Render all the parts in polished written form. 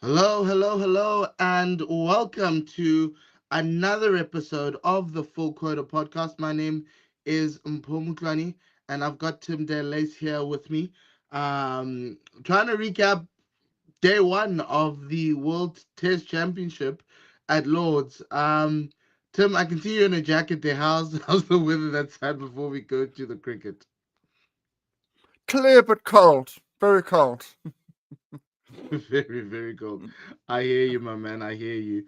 Hello, hello, hello, and welcome to another episode of the Full Quota podcast. My name is Mpomuklani, and I've got Tim Delace here with me. Trying to recap day one of the World Test Championship at Lords. Tim, I can see you in a jacket there. How's the weather that side before we go to the cricket? Clear but cold. Very cold. Very, very cold. I hear you, my man. I hear you.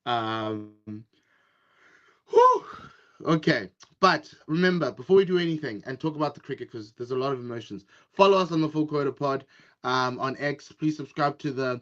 Um, Whew. Okay, but remember, before we do anything and talk about the cricket, because there's a lot of emotions, follow us on the Full Quota Pod on X. Please subscribe to the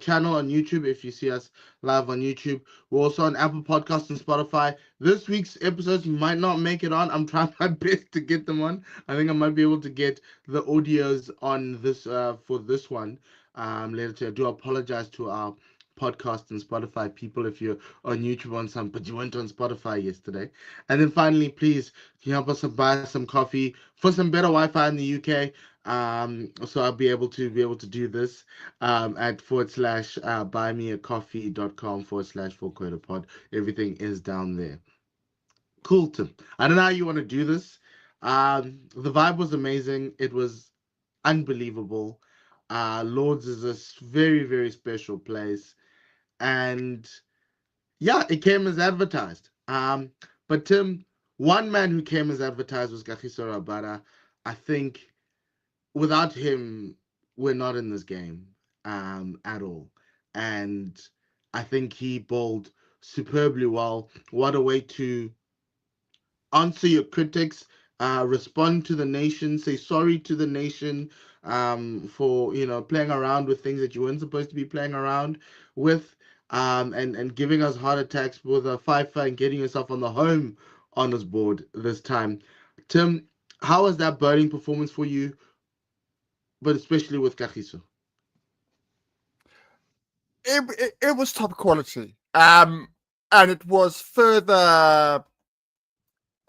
channel on YouTube if you see us live on YouTube. We're also on Apple Podcasts and Spotify. This week's episodes might not make it on. I'm trying my best to get them on. I think I might be able to get the audios on this for this one later today. I do apologize to our podcast and Spotify people if you're on YouTube on some, but you weren't on Spotify yesterday. And then finally, please, can you help us buy some coffee for some better Wi-Fi in the UK? So I'll be able to do this at forward slash buymeacoffee.com forward slash full quota pod. Everything is down there. Cool, Tim. I don't know how you want to do this. The vibe was amazing. It was unbelievable. Lords is a very, very special place. And yeah, it came as advertised. But Tim, one man who came as advertised was Kagiso Rabada. I think without him, we're not in this game at all. And I think he bowled superbly well. What a way to answer your critics, respond to the nation, say sorry to the nation for playing around with things that you weren't supposed to be playing around with, and giving us heart attacks with a FIFA and getting yourself on the home honors board this time. Tim, how was that bowling performance for you, but especially with Kagiso? It was top quality. And it was further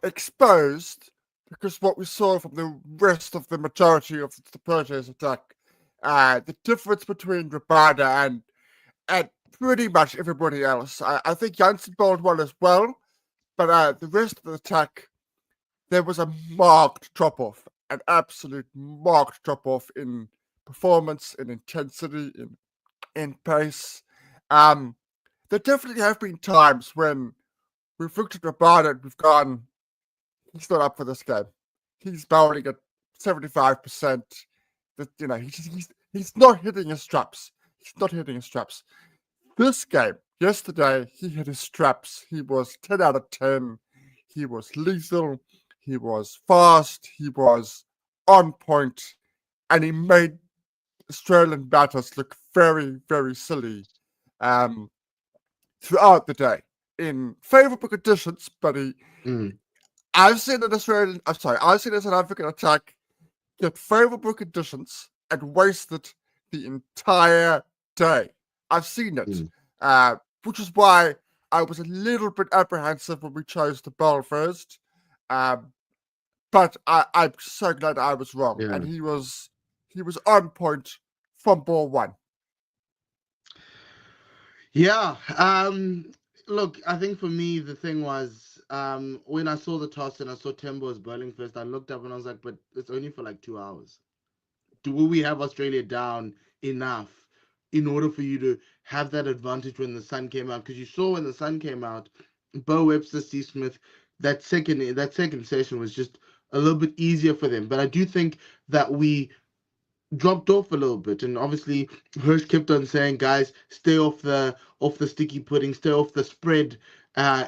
exposed because what we saw from the rest of the majority of the Proteas attack, the difference between Rabada and pretty much everybody else. I think Janssen bowled well as well, but the rest of the attack, there was a marked drop off, an absolute marked drop off in performance, in intensity, in pace. Um, there definitely have been times when we've looked at Rabada and we've gone, he's not up for this game. He's bowling at 75%. That he's not hitting his straps. He's not hitting his straps. This game, yesterday, he hit his straps. He was 10 out of 10. He was lethal. He was fast. He was on point. And he made Australian batters look very, very silly um, throughout the day in favourable conditions. But Mm. I've seen an South African attack get favourable conditions and wasted the entire day. I've seen it, Mm. which is why I was a little bit apprehensive when we chose to bowl first. Um, but I'm so glad I was wrong, Yeah. and he was on point from ball one. Yeah. Look, I think for me the thing was when I saw the toss and I saw Tembo was bowling first, I looked up and I was like, but it's only for like 2 hours. Will we have Australia down enough in order for you to have that advantage when the sun came out? Because you saw when the sun came out, Bo Webster, Steve Smith, that second session was just a little bit easier for them. But I do think that we dropped off a little bit, and obviously Hirsch kept on saying, "Guys, stay off the sticky pudding, stay off the spread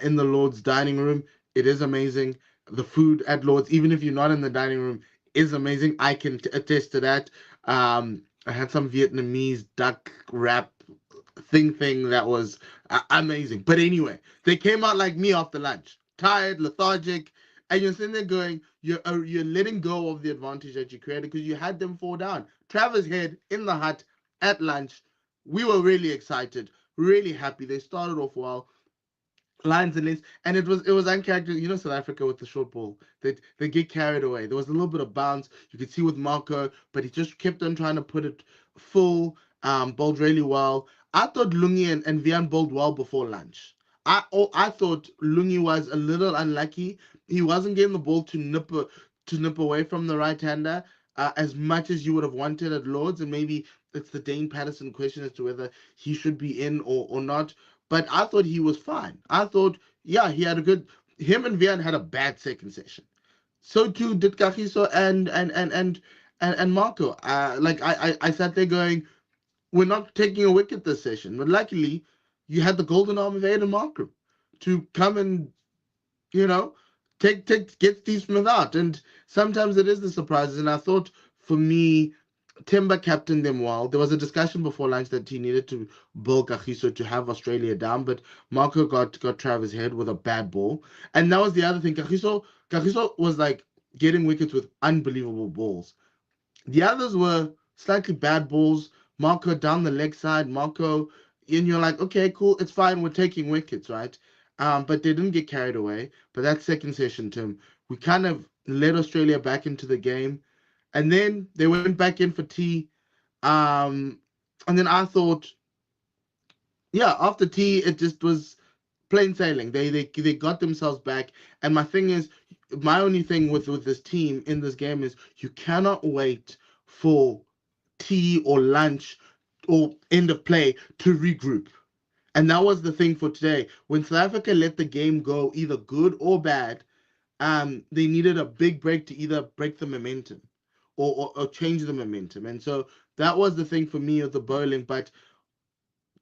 in the Lord's dining room. It is amazing. The food at Lord's, even if you're not in the dining room, is amazing. I can attest to that. I had some Vietnamese duck wrap thing that was amazing. But anyway, they came out like me after lunch, tired, lethargic, and you're sitting there going, you're letting go of the advantage that you created because you had them fall down. Travers Head in the hut at lunch. We were really excited, really happy. They started off well. Lines and lanes, and it was uncharacteristic. South Africa with the short ball, they get carried away. There was a little bit of bounce you could see with Marco, but he just kept on trying to put it full. bowled really well. I thought Lungi and Vian bowled well before lunch. I thought Lungi was a little unlucky. He wasn't getting the ball to nip away from the right hander as much as you would have wanted at Lords, and maybe it's the Dane Patterson question as to whether he should be in or not. But I thought he was fine. I thought, yeah, he had a good. Him and Vian had a bad second session. So too did Kagiso and Marco. I sat there going, we're not taking a wicket this session. But luckily, you had the golden arm of Aiden Markram to come and, you know, get Steve Smith out. And sometimes it is the surprises. And I thought for me, Timber captained them well. There was a discussion before lunch that he needed to bowl Kagiso to have Australia down, but Marco got Travis Head with a bad ball. And that was the other thing. Kagiso was like getting wickets with unbelievable balls. The others were slightly bad balls. Marco down the leg side, Marco, and you're like, okay, cool, it's fine, we're taking wickets, right? But they didn't get carried away. But that second session, Tim, we kind of led Australia back into the game. And then they went back in for tea. And then I thought, yeah, after tea, it just was plain sailing. They got themselves back. And my thing is, my only thing with this team in this game is you cannot wait for tea or lunch or end of play to regroup. And that was the thing for today. When South Africa let the game go either good or bad, they needed a big break to either break the momentum or change the momentum. And so that was the thing for me of the bowling. But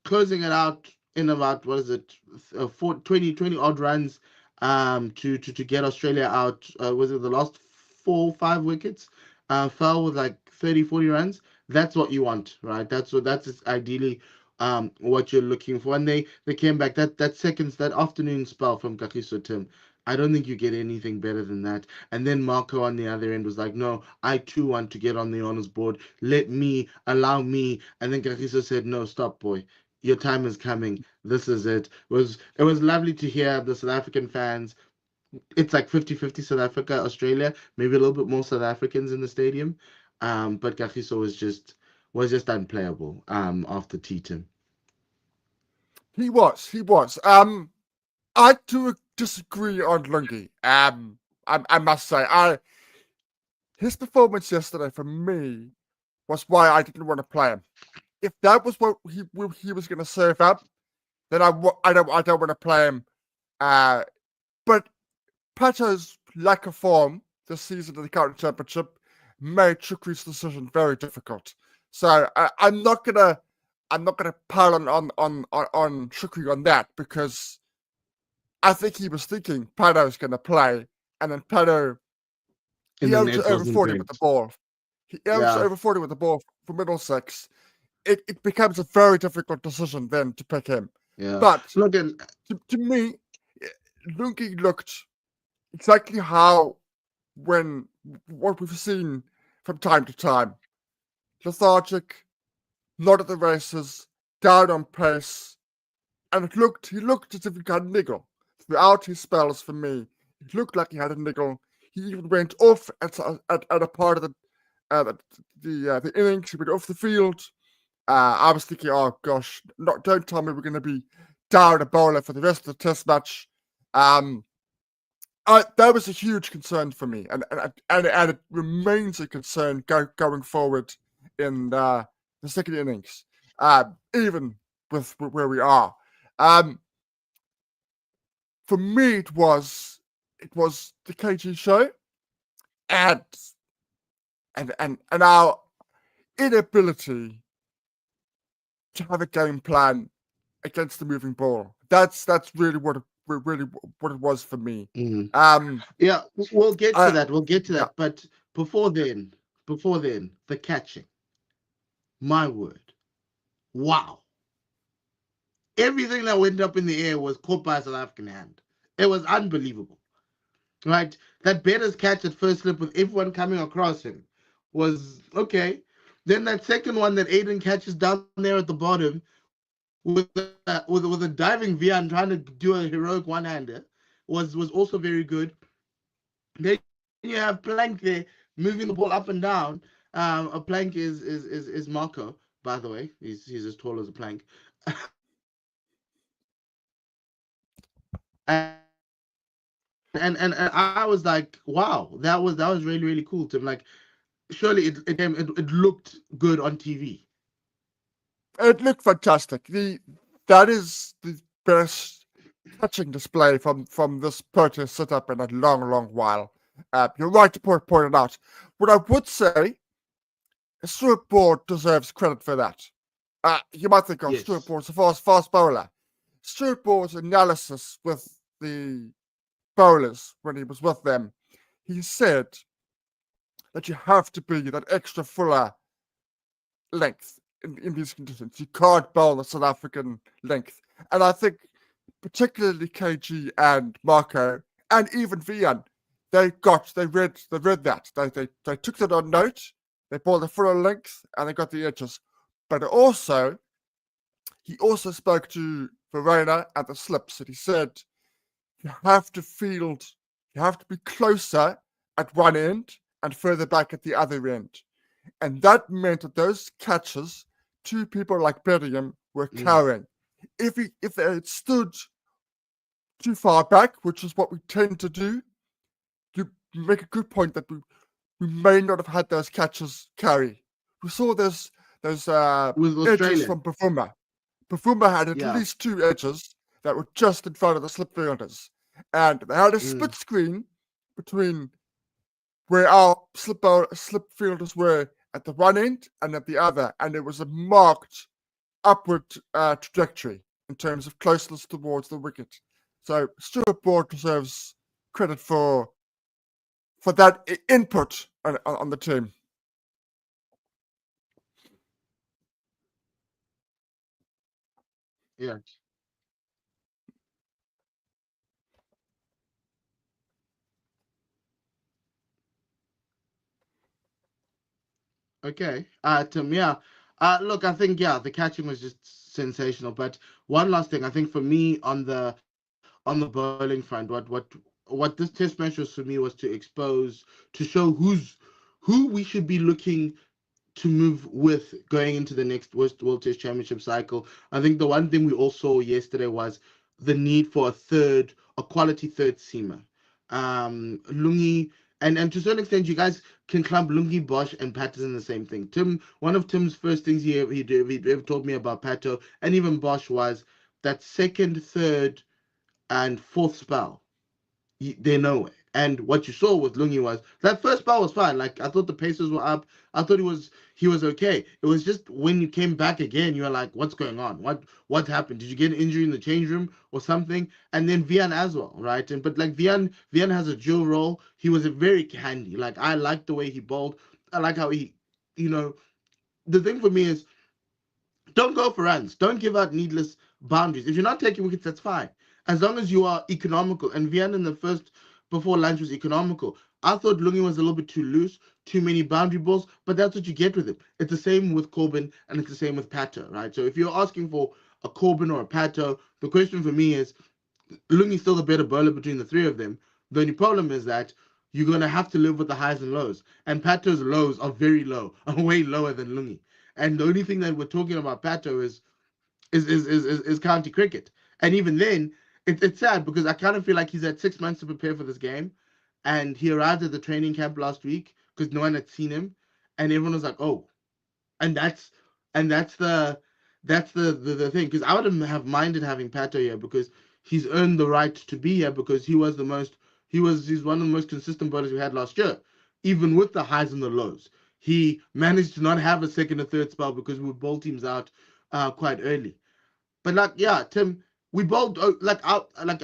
closing it out in about, what is it, 20 odd runs to get Australia out. Was it the last 4 or 5 wickets? Fell with like 30, 40 runs. That's what you want, right? That's ideally what you're looking for. And they came back. That afternoon spell from Kagiso, Tim, I don't think you get anything better than that. And then Marco on the other end was like, no, I too want to get on the honors board. Allow me. And then Kagiso said, no, stop, boy. Your time is coming. This is it. It was lovely to hear the South African fans. It's like 50-50 South Africa, Australia, maybe a little bit more South Africans in the stadium. But Kagiso was just unplayable after T-Tim. He was. I do disagree on Lungi. I must say, his performance yesterday for me was why I didn't want to play him. If that was what he was going to serve up, then I don't want to play him. But Pato's lack of form this season in the current championship made Shukri's decision very difficult. So I'm not gonna pile on Shukri on that, because I think he was thinking Pato's going to play, and then Pato, he owns over 40 with the ball. He owns over 40 with the ball for Middlesex. It becomes a very difficult decision then to pick him. Yeah. But to me, Lungi looked exactly what we've seen from time to time. Lethargic, not at the races, down on pace, and he looked as if he had a niggle. Throughout his spells for me, it looked like he had a niggle. He even went off at a part of the innings. He went off the field. I was thinking, oh gosh, don't tell me we're going to be down a bowler for the rest of the test match. That was a huge concern for me, and it remains a concern going forward in the second innings, even with where we are. For me, it was the KG show, and our inability to have a game plan against the moving ball. That's really what it was for me. Mm-hmm. Yeah, we'll get to that. We'll get to that. Yeah. But before then, the catching. My word, wow! Everything that went up in the air was caught by a South African hand. It was unbelievable, right? That Better's catch at first slip with everyone coming across him was okay. Then that second one that Aiden catches down there at the bottom with a diving Vian trying to do a heroic one-hander was also very good. Then you have Plank there moving the ball up and down. A Plank is Marco, by the way. He's as tall as a plank. And I was like, wow, that was really really cool, Tim. Like, surely it looked good on TV. It looked fantastic. That is the best touching display from this Proteas setup in a long while. You're right to point it out. What I would say, Stuart Broad deserves credit for that. You might think, oh, Yes. Stuart Broad's a fast bowler. Stuart Broad's analysis with the bowlers when he was with them, he said that you have to be that extra fuller length in these conditions. You can't bowl the South African length. And I think particularly KG and Marco and even Vian, they read that. They took that on note, they bowled the fuller length and they got the edges. But he also spoke to Verona at the slips and he said you have to be closer at one end and further back at the other end. And that meant that those catches, two people like Bedingham were carrying. If they had stood too far back, which is what we tend to do, you make a good point that we may not have had those catches carry. We saw those edges from Bafuma. Bafuma had at least two edges that were just in front of the slip fielders. And they had a split screen between where our slip fielders were at the one end and at the other, and it was a marked upward trajectory in terms of closeness towards the wicket. So Stuart Broad deserves credit for that input on the team. Yeah. Okay. Tim, yeah. Look, I think the catching was just sensational. But one last thing, I think for me on the bowling front, what this test match was for me was to show who we should be looking to move with going into the next World Test Championship cycle. I think the one thing we all saw yesterday was the need for a quality third seamer. Lungi, and to a certain extent, you guys can clump Lungi, Bosch, and Patterson the same thing. One of Tim's first things he ever told me about Pato and even Bosch was that second, third, and fourth spell. They're nowhere. And what you saw with Lungi was that first spell was fine. Like, I thought the paces were up. I thought he was okay. It was just when you came back again, you were like, what's going on? What happened? Did you get an injury in the change room or something? And then Vian as well, right? But like Vian has a dual role. He was a very handy. Like, I like the way he bowled. I like how he, the thing for me is don't go for runs. Don't give out needless boundaries. If you're not taking wickets, that's fine. As long as you are economical. And Vian in the first, before lunch, was economical. I thought Lungi was a little bit too loose, too many boundary balls, but that's what you get with him. It's the same with Corbin and it's the same with Pato, right? So if you're asking for a Corbin or a Pato, the question for me is, Lungi's still the better bowler between the three of them. The only problem is that you're going to have to live with the highs and lows. And Pato's lows are very low, are way lower than Lungi. And the only thing that we're talking about Pato is county cricket. And even then, it's sad because I kind of feel like he's had 6 months to prepare for this game. And he arrived at the training camp last week because no one had seen him. And everyone was like, oh. And that's the thing. Because I wouldn't have minded having Pato here because he's earned the right to be here because he's one of the most consistent bowlers we had last year, even with the highs and the lows. He managed to not have a second or third spell because we would bowl teams out quite early. But like, yeah, Tim, we bowled I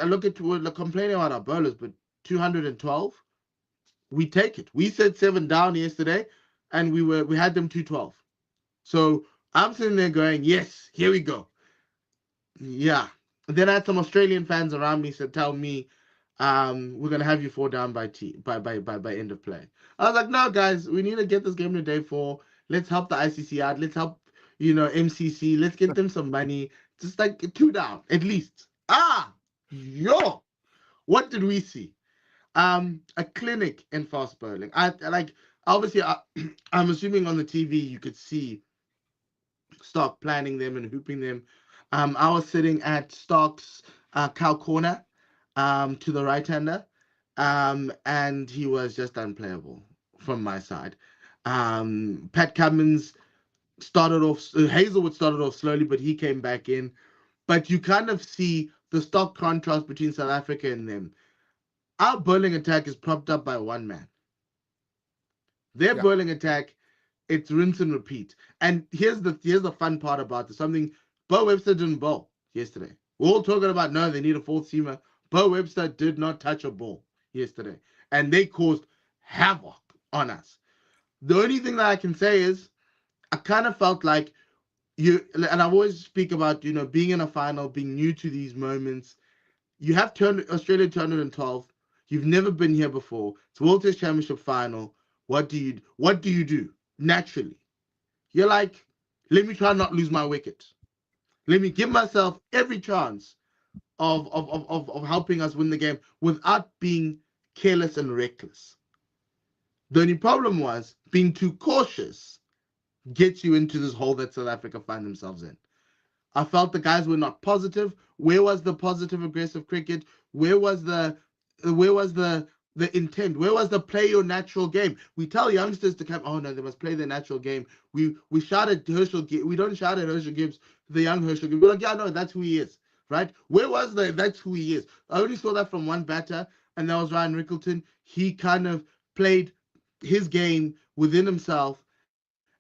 look at we're complaining about our bowlers, but 212, we take it. We said 7 down yesterday, and we had them 212. So I'm sitting there going, yes, here we go. Yeah. Then I had some Australian fans around me tell me, we're gonna have you 4 down by end of play. I was like, no, guys, we need to get this game to day 4. Let's help the ICC out. Let's help, MCC. Let's get them some money. Just like 2 down at least. Yo, what did we see? A clinic in fast bowling. I like obviously I'm assuming on the TV you could see Stark planning them and hooping them. I was sitting at Stark's cow corner to the right-hander, and he was just unplayable from my side. Pat Cummins started off, Hazelwood started off slowly, but he came back in. But you kind of see the stark contrast between South Africa and them. Our bowling attack is propped up by one man. Their bowling attack, it's rinse and repeat. And here's the fun part about this. Something Bo Webster didn't bowl yesterday. We're all talking about no, they need a fourth seamer. Bo Webster did not touch a ball yesterday, and they caused havoc on us. The only thing that I can say is I kind of felt like and I always speak about being in a final, being new to these moments. You have Australia 212. You've never been here before. It's World Test Championship final. What do you do? Naturally, you're like, let me try not lose my wicket. Let me give myself every chance of helping us win the game without being careless and reckless. The only problem was being too cautious gets you into this hole that South Africa find themselves in. I felt the guys were not positive. Where was the positive, aggressive cricket? Where was the intent? Where was the play your natural game? We tell youngsters to come. Oh no, they must play their natural game. We shout at Herschel. We don't shout at Herschel Gibbs, the young Herschel Gibbs. We're like, yeah, no, that's who he is, right? Where was that's who he is? I only saw that from one batter, and that was Ryan Rickleton. He kind of played his game within himself.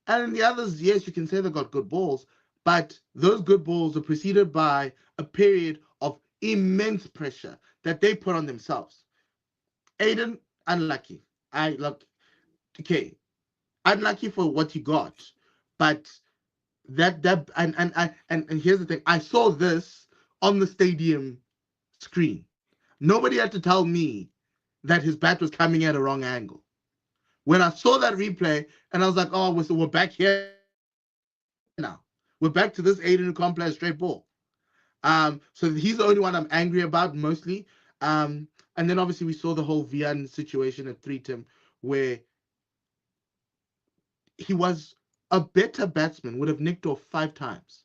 And the others, yes, you can say they got good balls, but those good balls are preceded by a period of immense pressure that they put on themselves. Aiden, unlucky. Okay, unlucky for what he got, but and here's the thing. I saw this on the stadium screen. Nobody had to tell me that his bat was coming at a wrong angle. When I saw that replay, and I was like, oh, we're back here now. We're back to this Aiden who can't play a straight ball. So he's the only one I'm angry about mostly. And then obviously we saw the whole Vian situation at 3-Tim where he was a better batsman, would have nicked off 5 times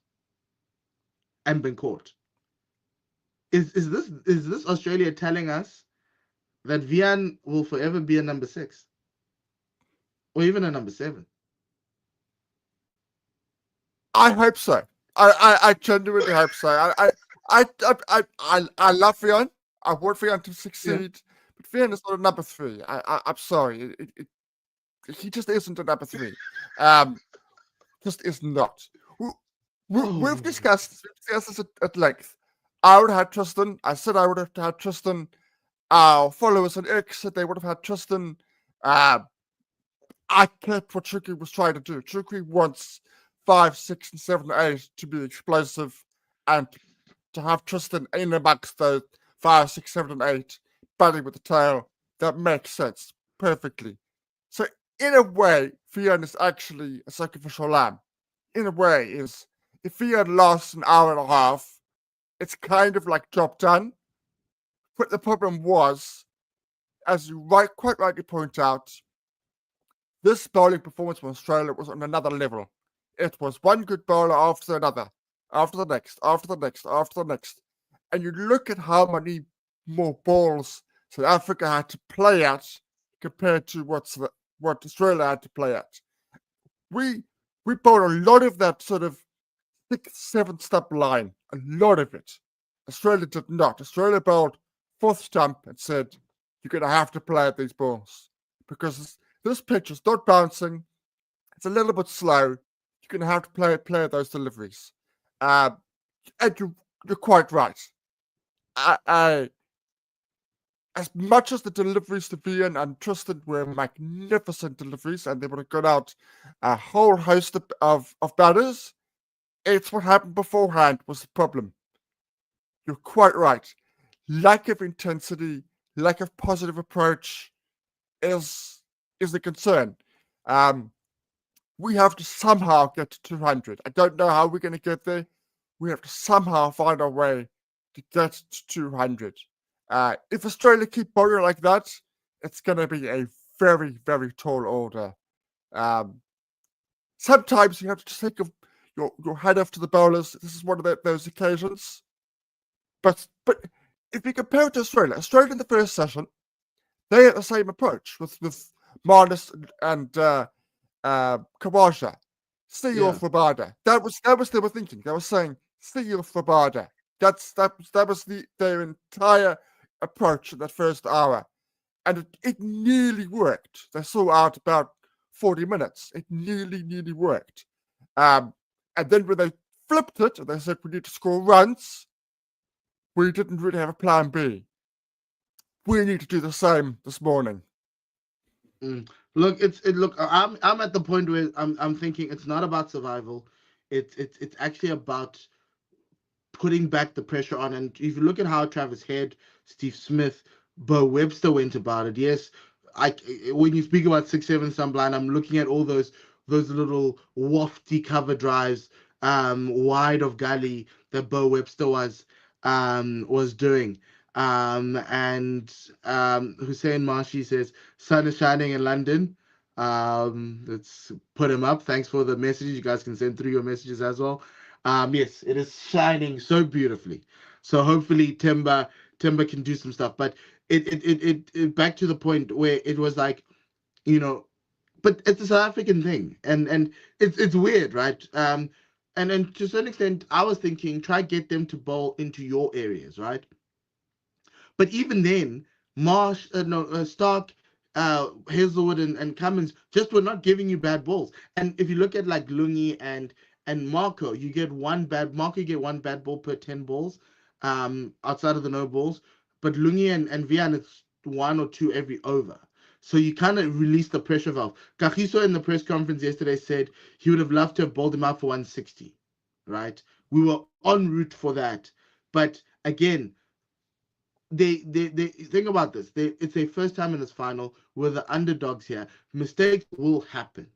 and been caught. Is this Australia telling us that Vian will forever be a number 6? Or even a number 7? I hope so. I genuinely hope so. I love Vian. I want Vian to succeed, but Vian is not a number 3. I'm sorry. He just isn't a number 3. Just is not. We've discussed this at length. I would have had Tristan. I said I would have had Tristan. Our followers on X said they would have had Tristan. I kept what Chuki was trying to do. Chuki wants 5, 6, and 7, 8 to be explosive, and to have Tristan in amongst those 5, 6, 7, and 8, batting with the tail. That makes sense perfectly. So in a way, Vian is actually a sacrificial lamb. In a way, is if Vian lasts an hour and a half, it's kind of like job done. But the problem was, as you quite rightly point out, this bowling performance from Australia was on another level. It was one good bowler after another, after the next, after the next, after the next. And you look at how many more balls South Africa had to play at compared to what Australia had to play at. We bowled a lot of that sort of 6, 7 stump line, a lot of it. Australia did not. Australia bowled 4th stump and said, you're going to have to play at these balls because this pitch is not bouncing. It's a little bit slow. You're going to have to play those deliveries. And you're quite right. As much as the deliveries to Vian and Tristan were magnificent deliveries, and they would have got out a whole host of batters, it's what happened beforehand was the problem. You're quite right. Lack of intensity, lack of positive approach is the concern. We have to somehow get to 200. I don't know how we're going to get there. We have to somehow find a way to get to 200. If Australia keep bowling like that, it's going to be a very, very tall order. Sometimes you have to just think of, your head off to the bowlers. This is one of those occasions. But if we compare it to Australia in the first session, they had the same approach with Marnus and Khawaja. See off Rabada. That was they were thinking. They were saying, see off Rabada. That was their entire approach in that first hour. And it nearly worked. They saw out about 40 minutes. It nearly worked. And then when they flipped it, and they said we need to score runs, we didn't really have a plan B. We need to do the same this morning. Look, I'm at the point where I'm thinking it's not about survival. It's actually about putting back the pressure on. And if you look at how Travis Head, Steve Smith, Bo Webster went about it, yes, when you speak about 6-7 Sunblind, I'm looking at all those little wafty cover drives wide of gully that Bo Webster was doing. And Hussein Marshi says sun is shining in London. Let's put him up. Thanks for the messages. You guys can send through your messages as well. Yes, it is shining so beautifully. So hopefully Timber can do some stuff. But it back to the point where it was like, but it's a South African thing, and it's weird, right? And then to a certain extent, I was thinking try get them to bowl into your areas, right? But even then, Marsh, Stark, Hazelwood, and Cummins just were not giving you bad balls. And if you look at like Lungi and Marco, you get one bad ball per 10 balls, outside of the no balls. But Lungi and Vian, it's 1 or 2 every over. So you kind of release the pressure valve. Kagiso in the press conference yesterday said he would have loved to have bowled him out for 160, right? We were en route for that. But again, they think about this. It's their first time in this final. We're the underdogs here. Mistakes will happen,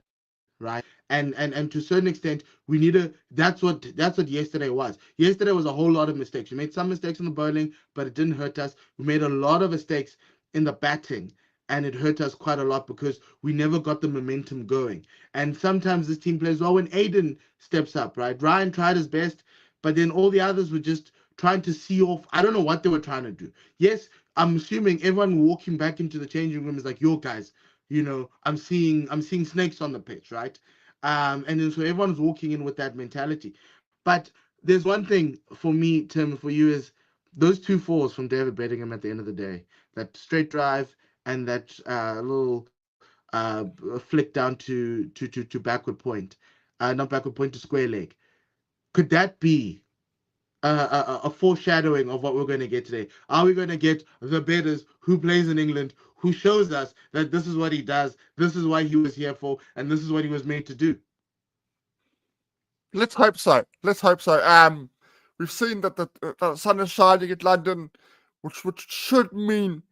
right? And to a certain extent, we need to. That's what yesterday was. Yesterday was a whole lot of mistakes. We made some mistakes in the bowling, but it didn't hurt us. We made a lot of mistakes in the batting, and it hurt us quite a lot because we never got the momentum going. And sometimes this team plays well when Aiden steps up, right? Ryan tried his best, but then all the others were just trying to see off. I don't know what they were trying to do. Yes, I'm assuming everyone walking back into the changing room is like, yo, guys, I'm seeing snakes on the pitch, right? And then so everyone's walking in with that mentality. But there's one thing for me, Tim, for you is those 2 fours from David Bedingham at the end of the day, that straight drive and that little flick down to backward point, not backward point, to square leg. Could that be a foreshadowing of what we're going to get today? Are we going to get the Bedders who plays in England, who shows us that this is what he does, this is what he was here for, and this is what he was made to do? Let's hope so. We've seen that the sun is shining in London, which should mean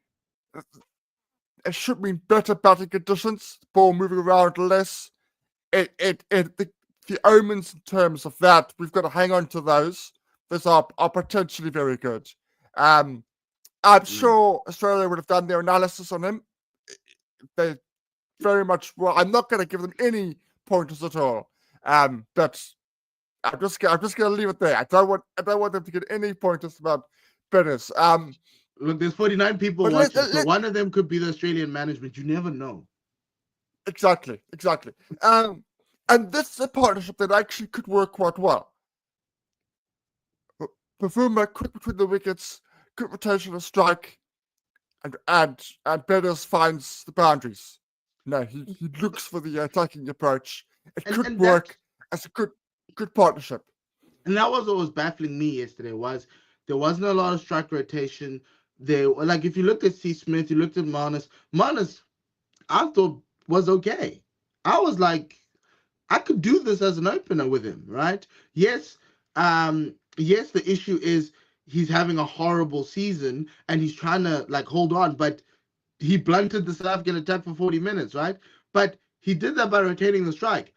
better batting conditions, ball moving around less. The omens in terms of that, we've got to hang on to those. Those are potentially very good. I'm sure Australia would have done their analysis on him. They very much well. I'm not going to give them any pointers at all. But I'm just going to leave it there. I don't want them to get any pointers about Bedders. Look, there's 49 people watching, so one of them could be the Australian management. You never know. Exactly. And this is a partnership that actually could work quite well. Pavuma quick between the wickets, good rotation of strike, and Bedders finds the boundaries. No, he looks for the attacking approach. It could work as a good partnership. And that was what was baffling me yesterday, was there wasn't a lot of strike rotation. Like if you looked at C. Smith, you looked at Marnus, I thought was okay. I was like, I could do this as an opener with him, right? Yes, the issue is he's having a horrible season and he's trying to like hold on, but he blunted the South African attack for 40 minutes, right? But he did that by rotating the strike.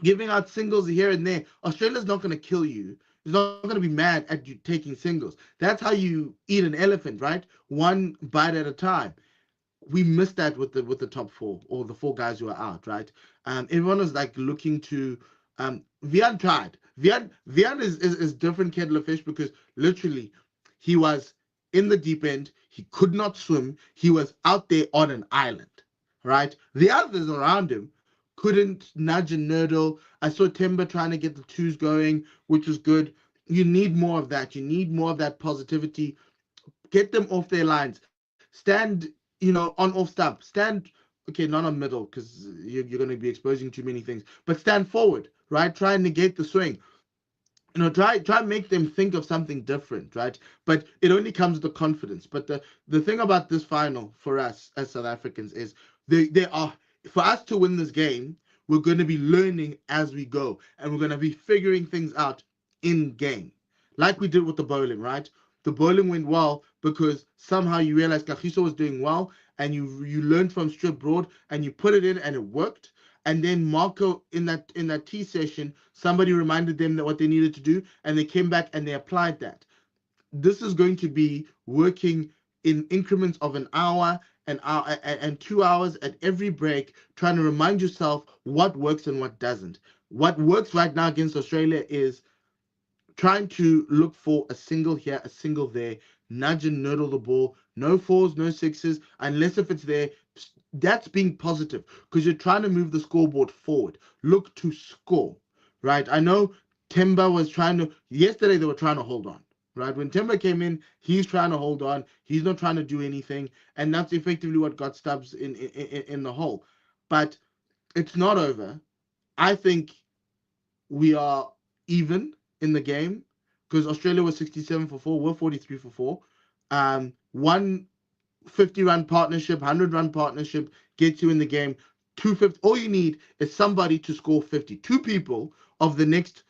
Giving out singles here and there. Australia's not going to kill you. He's not going to be mad at you taking singles. That's how you eat an elephant, right? One bite at a time. We missed that with the top 4 or the 4 guys who are out, right? Everyone was like looking to Vian tried. Vian is different kettle of fish because literally he was in the deep end. He could not swim. He was out there on an island, right? The others around him couldn't nudge and nurdle. I saw Timber trying to get the twos going, which was good. You need more of that. You need more of that positivity. Get them off their lines. Stand, on off stump. Stand, okay, not on middle because you're going to be exposing too many things, but stand forward, right? Try and negate the swing. Try and make them think of something different, right? But it only comes with the confidence. But the thing about this final for us as South Africans is they are for us to win this game, we're going to be learning as we go, and we're going to be figuring things out in game, like we did with the bowling, right? The bowling went well because somehow you realized Kagiso was doing well, and you learned from strip broad, and you put it in, and it worked. And then Marco in that tea session, somebody reminded them that what they needed to do, and they came back and they applied that. This is going to be working in increments of an hour, and 2 hours at every break, trying to remind yourself what works and what doesn't. What works right now against Australia is trying to look for a single here, a single there, nudge and nurdle the ball. No fours, no sixes, unless if it's there. That's being positive because you're trying to move the scoreboard forward. Look to score, right? I know Timber was trying to, yesterday they were trying to hold on, right? When Timber came in, he's trying to hold on. He's not trying to do anything. And that's effectively what got Stubbs in the hole. But it's not over. I think we are even in the game because Australia was 67 for 4, we're 43 for 4. One 50-run partnership, 100-run partnership gets you in the game. 250. All you need is somebody to score 50. Two people of the next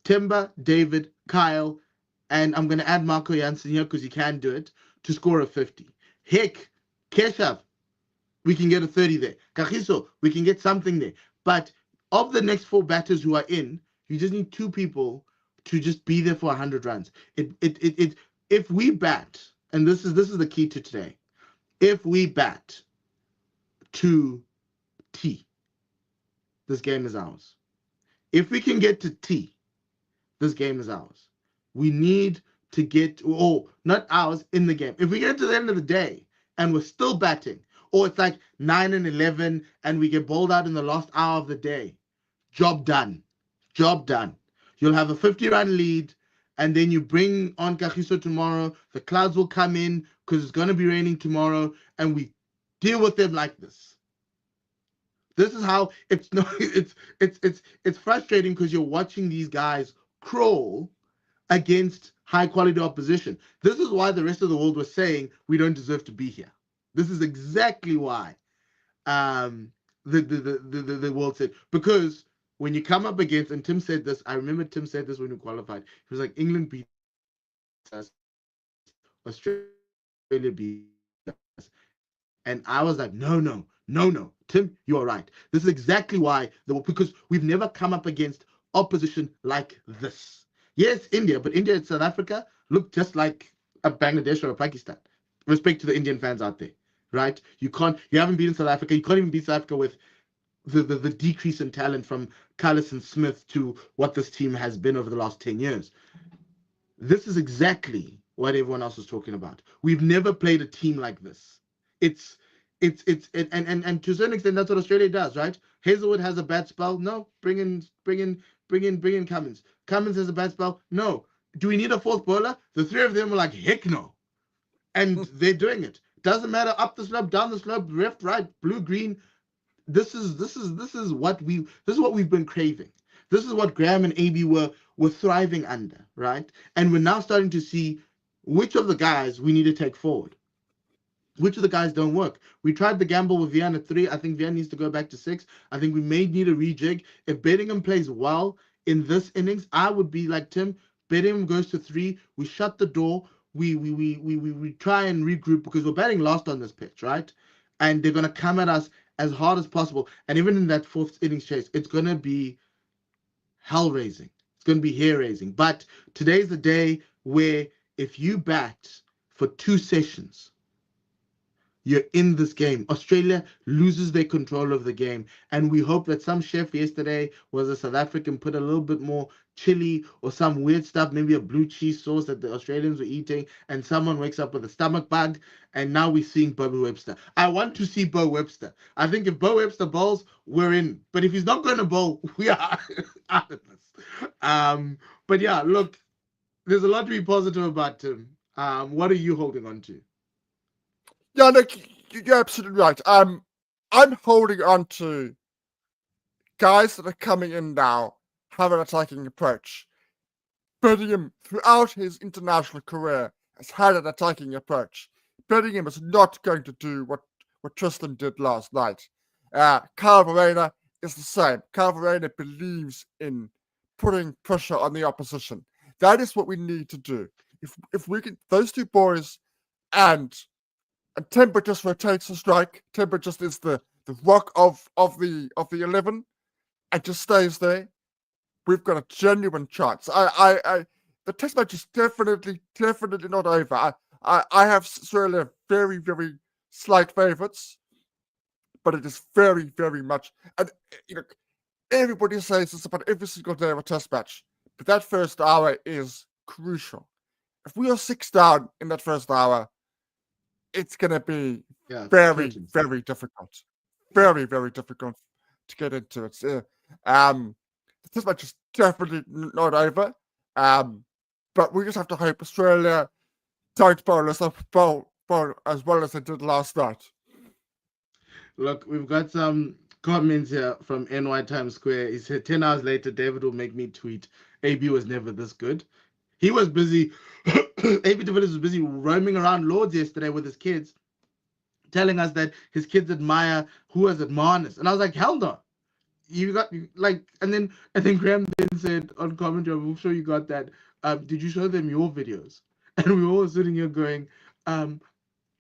Timber, David, Kyle, and I'm going to add Marco Jansen here because he can do it, to score a 50. Heck, Keshav, we can get a 30 there. Kagiso, we can get something there. But of the next 4 batters who are in, you just need 2 people to just be there for 100 runs. If we bat, and this is the key to today, if we bat to T, this game is ours. If we can get to T, this game is ours. We need to get, not ours, in the game. If we get to the end of the day and we're still batting, or it's like 9 and 11 and we get bowled out in the last hour of the day, job done. Job done. You'll have a 50-run lead, and then you bring on Kagiso tomorrow. The clouds will come in because it's going to be raining tomorrow, and we deal with them like this. This is how it's frustrating because you're watching these guys crawl against high quality opposition. This is why the rest of the world was saying we don't deserve to be here. This is exactly why the world said, because when you come up against, and Tim said this, I remember Tim said this when we qualified. He was like, England beat us, Australia beat us. And I was like, no. Tim, you are right. This is exactly why, because we've never come up against opposition like this. Yes, India, but India and South Africa look just like a Bangladesh or a Pakistan. Respect to the Indian fans out there, right? You haven't beaten South Africa. You can't even beat South Africa with the decrease in talent from Carlos and Smith to what this team has been over the last 10 years. This is exactly what everyone else was talking about. We've never played a team like this. And to a certain extent, that's what Australia does, right? Hazelwood has a bad spell. No, bring in Cummins. Cummins has a bad spell. No. Do we need a 4th bowler? The 3 of them were like, heck no. And they're doing it. Doesn't matter, up the slope, down the slope, left, right, blue, green. This is what we've been craving. This is what Graham and AB were thriving under, right? And we're now starting to see which of the guys we need to take forward. Which of the guys don't work? We tried the gamble with Vian at 3. I think Vian needs to go back to 6. I think we may need a rejig. If Bedingham plays well in this innings, I would be like Tim. Bedingham goes to 3. We shut the door. We try and regroup because we're batting last on this pitch, right? And they're gonna come at us as hard as possible. And even in that 4th innings chase, it's gonna be hell-raising. It's gonna be hair-raising. But today's the day where if you bat for 2 sessions, you're in this game. Australia loses their control of the game. And we hope that some chef yesterday was a South African, put a little bit more chili or some weird stuff, maybe a blue cheese sauce that the Australians were eating, and someone wakes up with a stomach bug, and now we're seeing Bobby Webster. I want to see Bo Webster. I think if Bo Webster bowls, we're in. But if he's not going to bowl, we are out of this. But yeah, look, there's a lot to be positive about Tim. What are you holding on to? Yeah, look, you're absolutely right. I'm holding on to guys that are coming in now, have an attacking approach. Bellingham, throughout his international career, has had an attacking approach. Bellingham is not going to do what Tristan did last night. Kyle Verreynne is the same. Kyle Verreynne believes in putting pressure on the opposition. That is what we need to do. If we can, those two boys and Timber just rotates the strike. Timber just is the rock of the 11 and just stays there. We've got a genuine chance. The test match is definitely not over. I have Australia very, very slight favourites, but it is very, very much. And everybody says this about every single day of a test match, but that first hour is crucial. If we are 6 down in that first hour, it's going to be very, very difficult. Very, very difficult to get into it. This match is definitely not over. But we just have to hope Australia don't bowl as well as they did last night. Look, we've got some comments here from NY Times Square. He said 10 hours later, David will make me tweet. AB was never this good. He was busy. AB de Villiers was busy roaming around Lords yesterday with his kids, telling us that his kids admire Marnus. And I was like, hell no. You got like, and then Graham then said on commentary, I'm sure you got that. Did you show them your videos? And we were all sitting here going,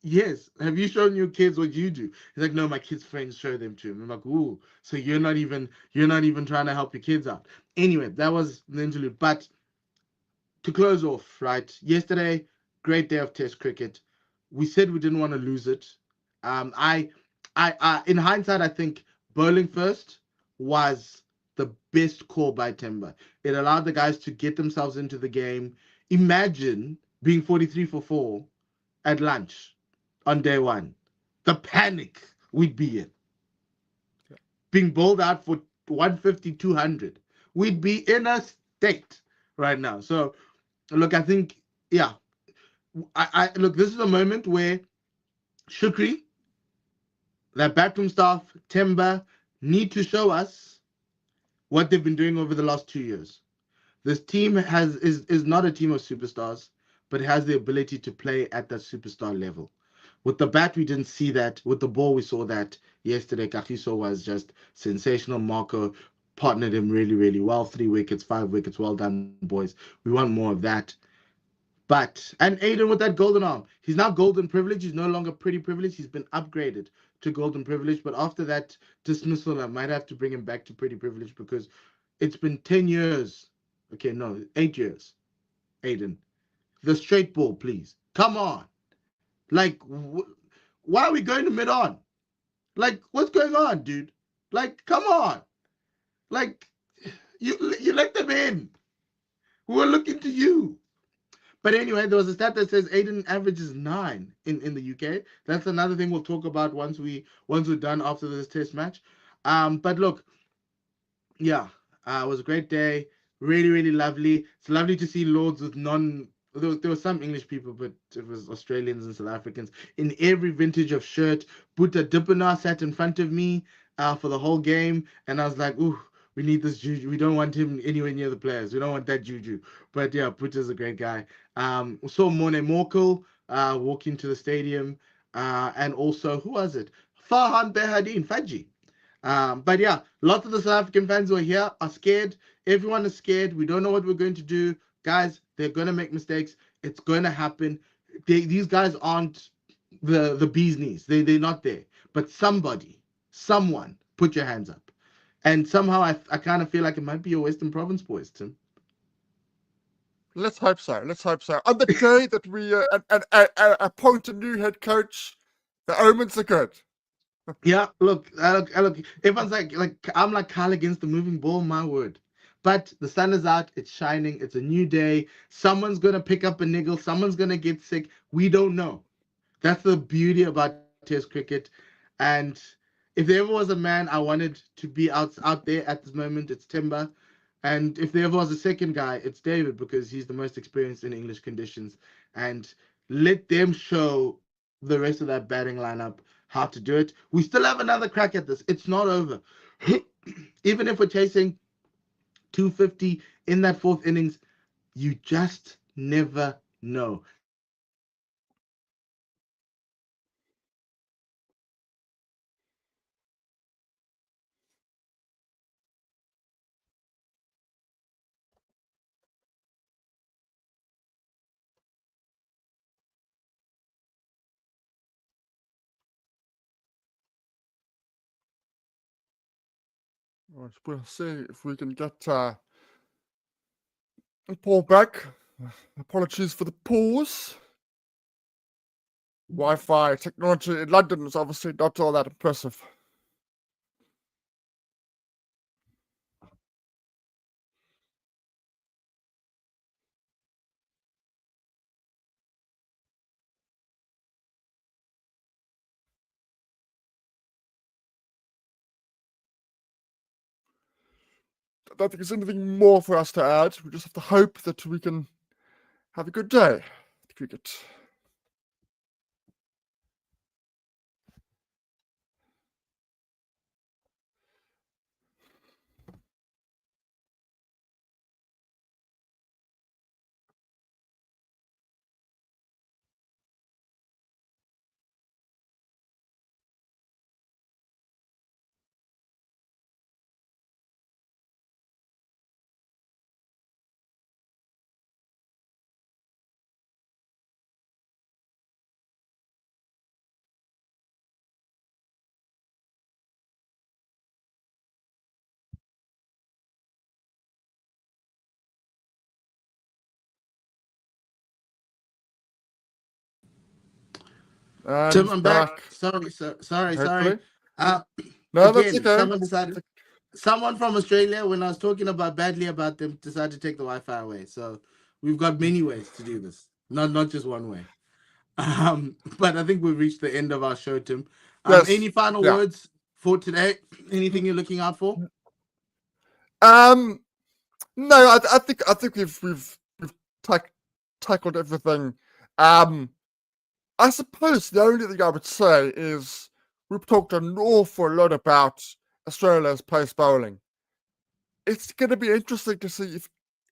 yes. Have you shown your kids what you do? He's like, no, my kids' friends show them to him. I'm like, ooh, so you're not even trying to help your kids out. Anyway, that was the interlude. But to close off, right? Yesterday, great day of Test cricket. We said we didn't want to lose it. I in hindsight, I think bowling first was the best call by Timber. It allowed the guys to get themselves into the game. Imagine being 43 for 4 at lunch on day one. The panic we'd be in. Being bowled out for 150, 200. We'd be in a state right now. So, look, I think, yeah. I look, this is a moment where Shukri, that backroom staff, Timber, need to show us what they've been doing over the last 2 years. This team is not a team of superstars, but it has the ability to play at that superstar level. With the bat, we didn't see that. With the ball, we saw that yesterday. Kagiso was just sensational. Marco partnered him really, really well. 3 wickets, 5 wickets. Well done, boys. We want more of that. And Aiden with that golden arm. He's now golden privilege. He's no longer pretty privilege. He's been upgraded to golden privilege. But after that dismissal, I might have to bring him back to pretty privilege because it's been 10 years. Okay, no, 8 years. Aiden. The straight ball, please. Come on. Like, why are we going to mid-on? Like, what's going on, dude? Like, come on. Like, you let them in. We were looking to you. But anyway, there was a stat that says Aiden averages 9 in the UK. That's another thing we'll talk about once we're done after this test match. But look, yeah, it was a great day. Really, really lovely. It's lovely to see Lords with there were some English people, but it was Australians and South Africans in every vintage of shirt. Buta Dipana sat in front of me for the whole game, and I was like, ooh, we need this juju. We don't want him anywhere near the players. We don't want that juju. But yeah, Buta's a great guy. We saw Morne Morkel walk into the stadium, and also, who was it? Farhan Behardine, Fadji. But yeah, lots of the South African fans who are here are scared. Everyone is scared. We don't know what we're going to do. Guys, they're going to make mistakes. It's going to happen. These guys aren't the bee's knees. They're not there. But someone, put your hands up. And somehow I kind of feel like it might be your Western Province boys, Tim. Let's hope so. On the day that we appoint a new head coach, The omens are good. Yeah, look, look. Everyone's like I'm like Kyle against the moving ball, my word. But the sun is out, it's shining, it's a new day. Someone's gonna pick up a niggle, someone's gonna get sick. We don't know. That's the beauty about Test cricket. And if there ever was a man I wanted to be out there at this moment, it's Timber. And if there ever was a second guy, it's David because he's the most experienced in English conditions. And let them show the rest of that batting lineup how to do it. We still have another crack at this. It's not over. Even if we're chasing 250 in that fourth innings, you just never know. We'll see if we can get Paul back. Apologies for the pause. Wi-Fi technology in London is obviously not all that impressive. I don't think there's anything more for us to add. We just have to hope that we can have a good day at cricket. And Tim, he's I'm back. back. Sorry. Hopefully. Uh, No, that's again, okay. someone from Australia, when I was talking badly about them, decided to take the Wi-Fi away. So we've got many ways to do this, not just one way. But I think we've reached the end of our show, Tim. Yes. Any final words for today? Anything you're looking out for? No, I think we've tackled everything. I suppose the only thing I would say is we've talked an awful lot about Australia's pace bowling. It's going to be interesting to see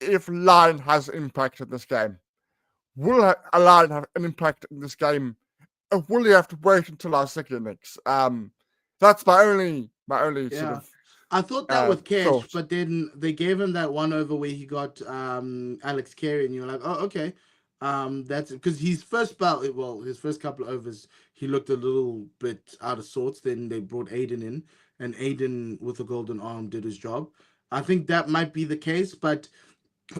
if line has impact in this game. Will a line have an impact in this game, or will you have to wait until our second innings? That's my only sort of. I thought that with Cash, thought. but then they gave him that one over where he got Alex Carey, and you were like, oh, okay. That's because his first spell, his first couple of overs, he looked a little bit out of sorts. Then they brought Aiden in, and Aiden with a golden arm did his job. I think that might be the case, but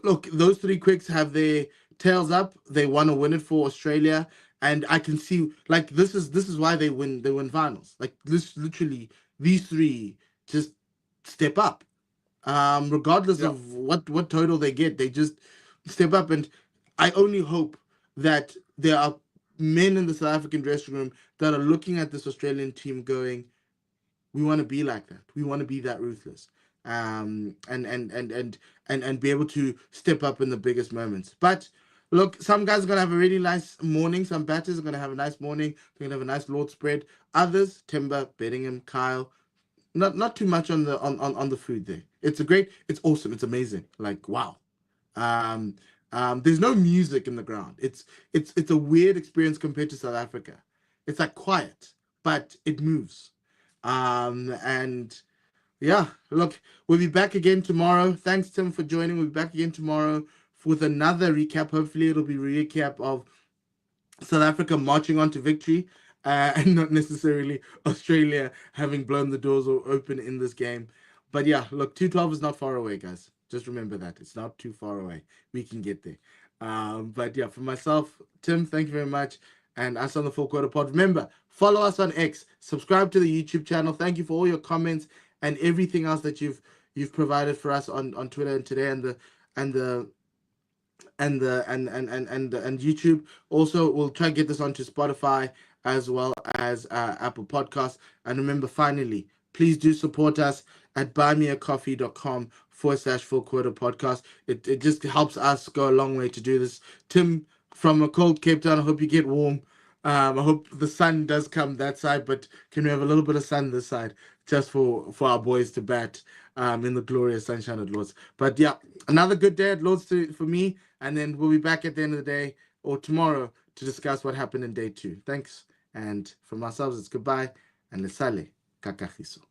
look, those three quicks have their tails up. They want to win it for Australia, and I can see like this is why they win finals. Like this, literally, these three just step up. Regardless of what total they get, they just step up. And I only hope that there are men in the South African dressing room that are looking at this Australian team going, we want to be like that. We want to be that ruthless. And be able to step up in the biggest moments. But look, some guys are gonna have a really nice morning. Some batters are gonna have a nice morning. They're gonna have a nice Lord spread. Others, Timber, Bedingham, Kyle, not too much on the food there. It's awesome, it's amazing. Like wow. There's no music in the ground. It's a weird experience compared to South Africa. It's like quiet, but it moves. And yeah, look, we'll be back again tomorrow. Thanks, Tim, for joining. We'll be back again tomorrow with another recap. Hopefully, it'll be a recap of South Africa marching on to victory, and not necessarily Australia having blown the doors open in this game. But yeah, look, 212 is not far away, guys. Just remember that. It's not too far away. We can get there. But yeah, for myself, Tim, thank you very much. and us on the Full Quarter Pod. Remember, follow us on X, subscribe to the YouTube channel. Thank you for all your comments and everything else that you've provided for us on Twitter and today, and YouTube. Also, we'll try and get this onto Spotify as well as Apple Podcasts. And remember, finally, please do support us at buymeacoffee.com/Full Quarter Podcast. It just helps us go a long way to do this. Tim, from a cold Cape Town, I hope you get warm. I hope the sun does come that side, but can we have a little bit of sun this side just for our boys to bat in the glorious sunshine at Lords. But yeah, another good day at Lords for me, and then we'll be back at the end of the day or tomorrow to discuss what happened in day 2. Thanks, and from ourselves, it's goodbye, and lesale kakahiso.